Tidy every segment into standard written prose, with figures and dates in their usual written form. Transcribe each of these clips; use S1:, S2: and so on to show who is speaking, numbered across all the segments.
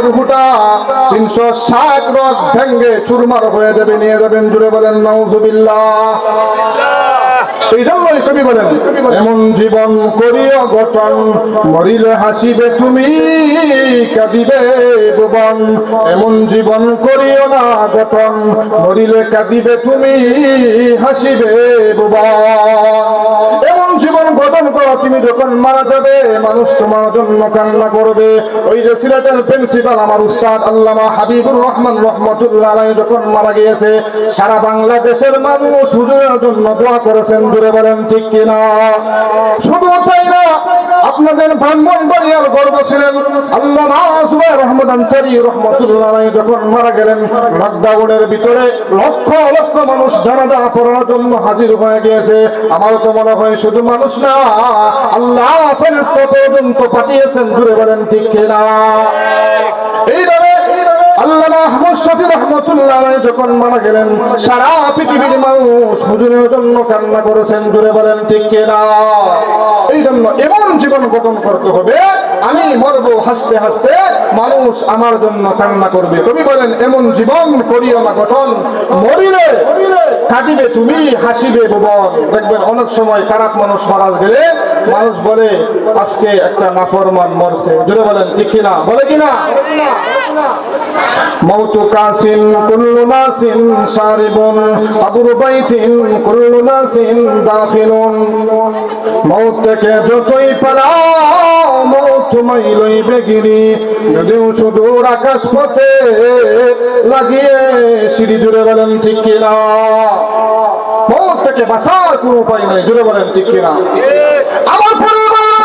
S1: রুহুটা 360 রগ ভেঙ্গে চুরমার হয়ে যাবে, নিয়ে যাবেন। জুড়ে বলেন নাউজুবিল্লাহ। এই জন্যই কবি বলেন, এমন জীবন করিও গঠন, মরিলে হাসিবে তুমি, কাঁদিবে ভুবন। এমন জীবন করিও না গঠন, মরিলে কাঁদিবে তুমি, হাসিবে ভুবন। এমন জীবন গঠন করো, তুমি যখন মারা যাবে মানুষ তোমার জন্য কান্না করবে। ওই যে সিলেটের প্রিন্সিপাল আমার উস্তাদ আল্লামা হাবিবুর রহমান রহমতুল্লাহ আলাইহি যখন মারা গিয়েছে, সারা বাংলাদেশের মানুষ হুজুরের জন্য দোয়া করেছেন। জুড়ে বলেন ঠিক কিনা? শুধু তাই না, আপনাদের ব্রাহ্মণবাড়িয়ার গর্ব ছিলেন আল্লামা জুবায়ের আহমদ আনসারী রহমতুল্লাহ আলাইহি যখন মারা গেলেন, লকডাউনের ভিতরে লক্ষ লক্ষ মানুষ জানাজা পড়ার জন্য হাজির হয়ে গিয়েছে। আমার তো মনে হয় শুধু মানুষ না, আল্লাহ ফেরেশতা পর্যন্ত পাঠিয়েছেন। জুড়ে বলেন ঠিক কিনা? এইভাবে আল্লামা আহমদ শফি রহমতুল্লাহ আলাইহি যখন মারা গেলেন, সারা পৃথিবীর মানুষ হুজুরের জন্য কান্না করেছেন। জুড়ে বলেন ঠিক কিনা? এই জন্য এমন জীবন গঠন করতে হবে, আমি মরবো হাসতে হাসতে, মানুষ আমার জন্য কান্না করবে। কবি বলেন, এমন জীবন করিও না গঠন, মরিলে কাটিবে তুমি, হাসিবে ভুবন। দেখবেন অনেক সময় খারাপ মানুষ মারা গেলে মানুষ বলে আজকে একটা নাফরমান মরছে। জুড়ে বলেন ঠিক কিনা? বলে কিনা? মৌতু কাসিন কুল্লু নাসিন শারিবুন, আবুর বাইতিন কুল্লু নাসিন দাখিলুন। মৌত থেকে যতই পালাও মৌত তোমায় লইবে গিরি, যদিও সুদূর আকাশ পথে লাগিয়ে সিঁড়ি। জুড়ে বলেন ঠিক কিনা? মৌত থেকে বাঁচার কোনো উপায় নাই। জুড়ে বলেন ঠিক কিনা? আমার পরিবার,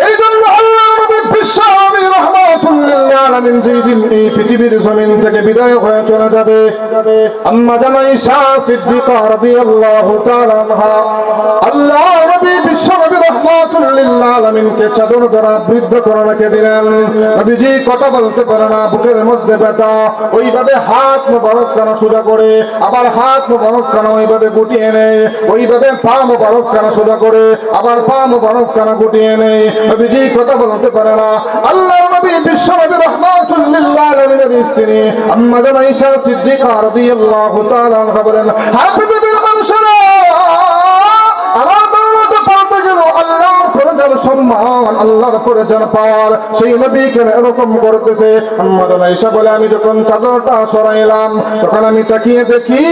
S1: এই জন্য আল্লাহ নবী বিশ্বনবী রাহমাতুল্লিল আলামিন যেদিন এই পৃথিবীর জমিন থেকে বিদায় হয়ে চলে যাবে, আম্মা জান আয়েশা সিদ্দিকা রাদিয়াল্লাহু তাআলা আনহা আল্লাহ নবী বিশ্বনবী রাহমাতুল্লিল আলামিনকে চাদর দ্বারা বৃদ্ধ করে রেখে দিলেন। নবীজি কথা বলতে পারে না, বুকের মধ্যে ব্যথা। ওইভাবে হাত মোবারক কানা সোজা করে, আবার হাত মোবারক কানা ওইভাবে গুটিয়ে নেয়, ওইভাবে পা মোবারক কানা সোজা করে, আবার পা মোবারক কানা গুটিয়ে নেয়। নবীজি কথা বলতে পারে না। আল্লাহর নবী বিশ্বনবী রাহমাতুল্লিল আলামিনের স্ত্রী আম্মা জান আয়েশা সিদ্দিকা রাদিয়াল্লাহু তাআলা আনহা বলেন, হে পৃথিবীর মানুষেরা, আমার দৌলতে পাওয়া গেল আল্লাহর পরিজন সম্মান, আল্লাহর পরিজন পাওয়ার, সেই নবীকে এরকম করতেছে। আম্মা জান আয়েশা বলে, আমি যখন চাদরটা সরাইলাম তখন আমি তাকিয়ে দেখি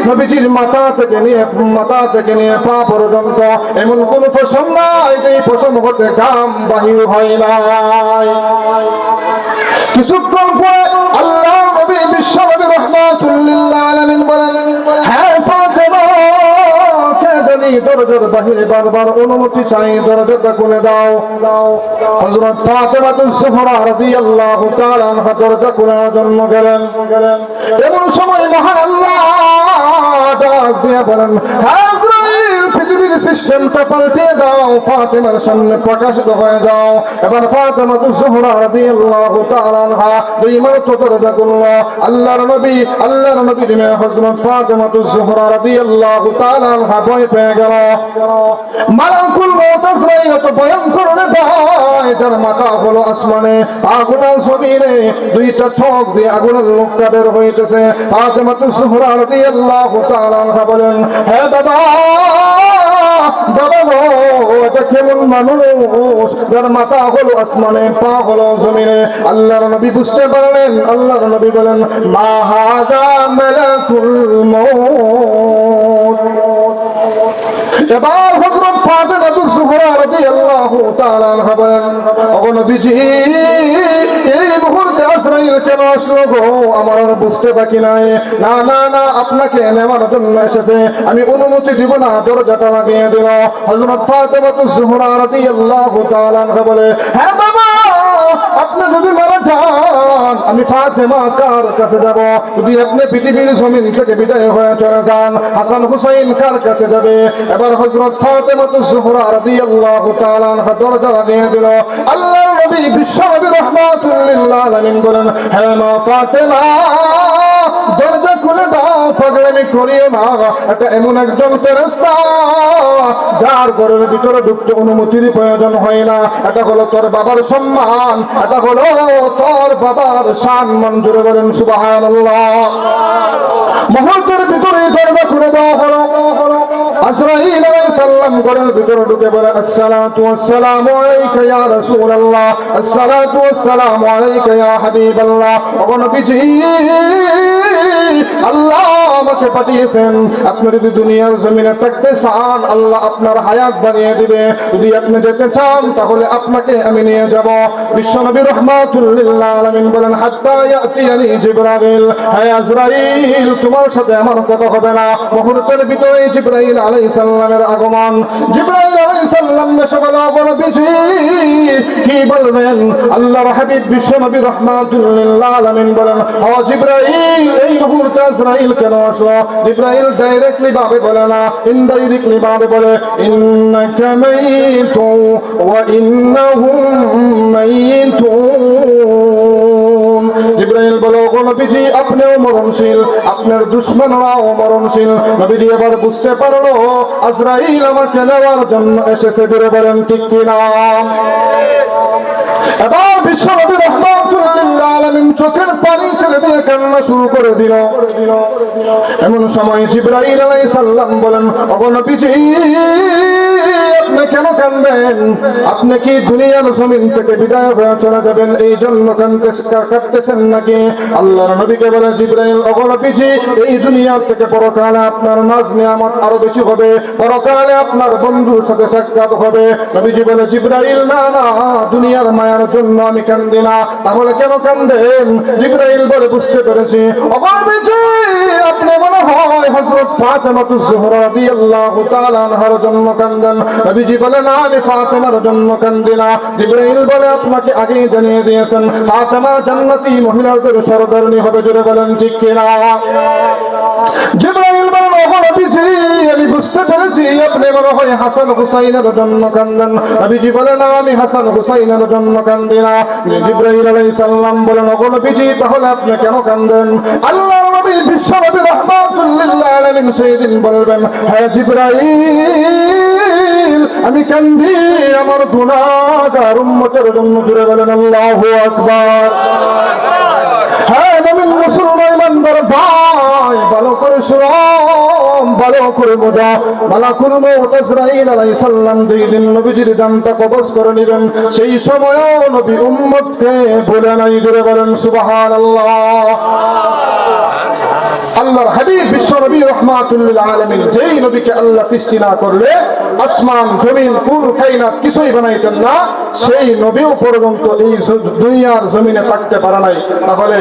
S1: নবীজির মাথা থেকে নিয়ে পা পর্যন্ত এমন কোন পশম নাই যে পশম হতে ঘাম বাহির হয় নাই। কিছুক্ষণ পরে আল্লাহ নবী বিশ্বনবী রাহমাতুল্লিল আলামিন বলেন, হ্যাঁ ফাতেমা, কেদানি দরজার বাহিরে বারবার অনুমতি চাই, দরজাটা খুলে দাও। হযরত ফাতেমাতুজ জোহরা রাদিয়াল্লাহু তাআলা আনহা দরজা খোলার জন্য গেলেন। এমন সময় মহান আল্লাহ ডাক দিয়ে বলেন, আজরাইল, পৃথিবীর সিস্টেমটা পাল্টে দাও, ফাতেমার সামনে প্রকাশিত হয়ে যাও। এবার ফাতেমাতুজ জোহরা রাদিয়াল্লাহু তাআলা আনহা দুই মাত্র দরজা খুলল। আল্লাহর নবীর মেয়ে হযরত ফাতেমাতুজ জোহরা রাদিয়াল্লাহু তাআলা আনহা ভয় পেয়ে গেল। মালাকুল মউত আজরাইল তো ভয়ঙ্কর ভয়, যার মাথা হলো আসমানে, আগুনের জমিনে, দুইটা চোখ দিয়ে আগুনের লোকটা বের হইতেছে। ফাতেমাতুজ জোহরা রাদিয়াল্লাহু তাআলা আনহা বলেন, হে বাবা গো, এটা কেমন মানুষ যার মাথা হলো আসমানে, পা হলো জমিনে? আল্লাহর নবী বুঝতে পারলেন। আল্লাহর নবী বলেন, মা হাযা মালাকুল মউত। এবার হযরত ফাতেমাতুজ জোহরা রাদিয়াল্লাহু তাআলা আনহা বলেন, ওগো নবীজি, এই মুহূর্তে আজরাইল কেন আসলো গো? আমার আর বুঝতে বাকি নাই। না না না, আপনাকে নেওয়ার জন্য এসেছে, আমি অনুমতি দিব না। দরজাটা লাগিয়ে দিল। হযরত ফাতেমাতুজ জোহরা রাদিয়াল্লাহু তাআলা আনহা বলে, হ্যাঁ বাবা, আপনি যদি মারা যান আমি ফাতেমা কার কাছে যাব? যদি আপনি পৃথিবীর জমিন থেকে বিদায় হয়ে চলে যান, হাসান হুসাইন কার কাছে যাবে? এবার হযরত ফাতেমাতুজ জোহরা রাদিয়াল্লাহু তাআলা আনহা দরজা লাগিয়ে দিল। আল্লাহর নবী বিশ্বনবী রাহমাতুল্লিল আলামিন বলেন, হে মা ফাতেমা, দরজা খুলে দাও, পাগলামি করিও না, এটা এমন একজন ফেরেশতা যার ঘরের ভিতরে ঢুকতে অনুমতির প্রয়োজন হয় না। এটা হলো তোর বাবার সম্মান, এটা হলো তোর বাবার শান। মঞ্জুর বলেন সুবহানাল্লাহ। মুহূর্তের ভিতরে দরজা খুলে দেওয়া হলো। আজরাইল আলাইহিস সালাম ঘরের ভিতরে ঢুকে বলে, আসসালাতু ওয়াসসালামু আলাইকা ইয়া রাসূলুল্লাহ, আসসালাতু ওয়াসসালামু আলাইকা ইয়া হাবিবাল্লাহ। ও নবীজি, আল্লাহ আমাকে পাঠিয়েছেন। আপনি যদি দুনিয়ার জমিনে থাকতে চান, আল্লাহ আপনার হায়াত বাড়িয়ে দিবে। যদি আপনি যেতে চান, তাহলে আপনাকে আমি নিয়ে যাব। বিশ্বনবী রাহমাতুল লিল আলামিন বলেন, হাত্তা ইয়াতিয়ানি জিবরাইল। হে আজরাইল, তোমার সাথে আমার কথা হবে না। মুহূর্তের ভিতরে জিবরাইল আলাইহিস সালামের আগমন। জিবরাইল আলাইহিস সালাম এসে বলে, ও নবীজি কি বলবেন? আল্লাহর হাবিব বিশ্বনবী রাহমাতুল লিল আলামিন বলেন, ও জিবরাইল, এই মুহূর্তে আজরাইল কেন আসলো? জিবরাইল ডাইরেক্টলি ভাবে বলে না, ইনডাইরেক্টলি ভাবে বলে, ইন্নাকা মাইতু ওয়া ইন্নাহুম মাইতুন। জিবরাইল বলে, ও নবীজি আপনিও মরণশীল, আপনার দুশমনরাও মরণশীল। নবীজি এবার বুঝতে পারলো আজরাইল আমাকে নেওয়ার জন্য এসেছে। জোরে বলেন ঠিক কিনা? এবার বিশ্বনবী রাহমাতুল লিল আলামিন চোখের পানি ছেড়ে দিয়ে কান্না শুরু করে দিল। এমন সময় জিবরাইল আলাইহিস সালাম বলেন, ও নবীজি আপনি কেন কাঁদবেন? আপনি কি দুনিয়ার জমিন থেকে বিদায় হয়ে চলে যাবেন এই জন্য কাঁদতেছেন নাকি? আল্লাহর নবীকে বলে জিবরাইল, ও নবীজি এই দুনিয়া থেকে পরকালে আপনার নাজ নিয়ামত আরো বেশি হবে, পরকালে আপনার বন্ধুর সাথে সাক্ষাৎ হবে। নবীজি বলে, জিবরাইল না না, দুনিয়ার মায়ার জন্য আমি কাঁদি না। তাহলে কেন কাঁদেন? জিবরাইল বলে, বুঝতে পেরেছি। ও নবীজি আপনি মনে হয় হযরত ফাতেমাতুজ জোহরা রাদিয়াল্লাহু তাআলা আনহার জন্য কাঁদেন। নবীজি বলে, না আমি ফাতেমার জন্য কাঁদি না। জিবরাইল বলে, আপনাকে আগেই জানিয়ে দিয়েছেন ফাতেমা জান্নাতি মহিলাদের সরদারনি হবে। জোরে বলেন ঠিক কিনা? জিবরাইল বলেন, ও নবীজি আমি বুঝতে পেরেছি আপনি মনে হয় হাসান হুসাইনের জন্য কাঁদেন। নবীজি বলে, না আমি হাসান হুসাইনের জন্য কাঁদি না। জিবরাইল আলাইহিস সালাম বলেন, ও নবীজি তাহলে আপনি কেন কাঁদেন? আল্লাহর নবী বিশ্বনবী রাহমাতুল লিল আলামিন সেদিন বলবেন, হে জিবরাইল আমি কাঁদি আমার গুনাহগার উম্মতের জন্য। জুড়ে বলেন আল্লাহু আকবার। হ্যাঁ নবীন মুসলমান ইমানদার ভাই, ভালো করে শুনো, ভালো করে বোঝা। মালাকুল মউত আজরাইল আলাইহিস সালাম যেই দিন নবীজির জানটা কবজ করে নেবেন, সেই সময়ও নবী উম্মতকে বলে নাই। জুড়ে বলেন সুবহানাল্লাহ। আল্লাহর হাবিব বিশ্বনবী রাহমাতুল লিল আলামিন যেই নবীকে আল্লাহ সৃষ্টি না করলে আসমান জমিন কুল কায়নাত কিছুই বানাইতেন না, সেই নবীও পর্যন্ত এই দুনিয়ার জমিনে থাকতে পারে নাই। তাহলে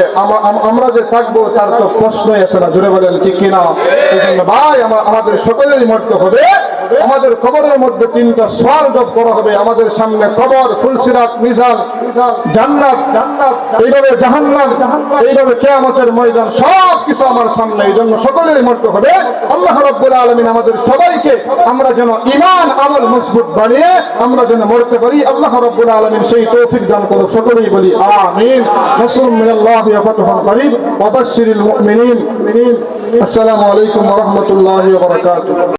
S1: আমরা যে থাকবো তার তো প্রশ্নই আসে না। জুড়ে বলেন ঠিক কিনা? এই জন্য ভাই আমাদের সকলেরই মরতে হবে। আমাদের কবরের মধ্যে তিনটা সওয়াল জব করা হবে। আমাদের সামনে কবর, ফুলসিরাত, মিজান, জান্নাত, এইভাবে জাহান্নাম, এইভাবে কিয়ামতের ময়দান, সব কিছু আমার সামনে। এই জন্য সকলেরই মরতে হবে। আল্লাহ রাব্বুল আলামিন আমাদের সবাইকে আমরা যেন ঈমান আমল মজবুত বানিয়ে আমরা যেন মরতে পারি, আল্লাহ রাব্বুল আলামিন সেই তৌফিক দান করুন। সকলেই বলি আমিন। নাসরুম মিনাল্লাহি ওয়া ফাতহুন করিব ওয়া বাশশিরিল মুমিনিন। আসসালামু আলাইকুম ওয়া রাহমাতুল্লাহি ওয়া বারাকাতুহু।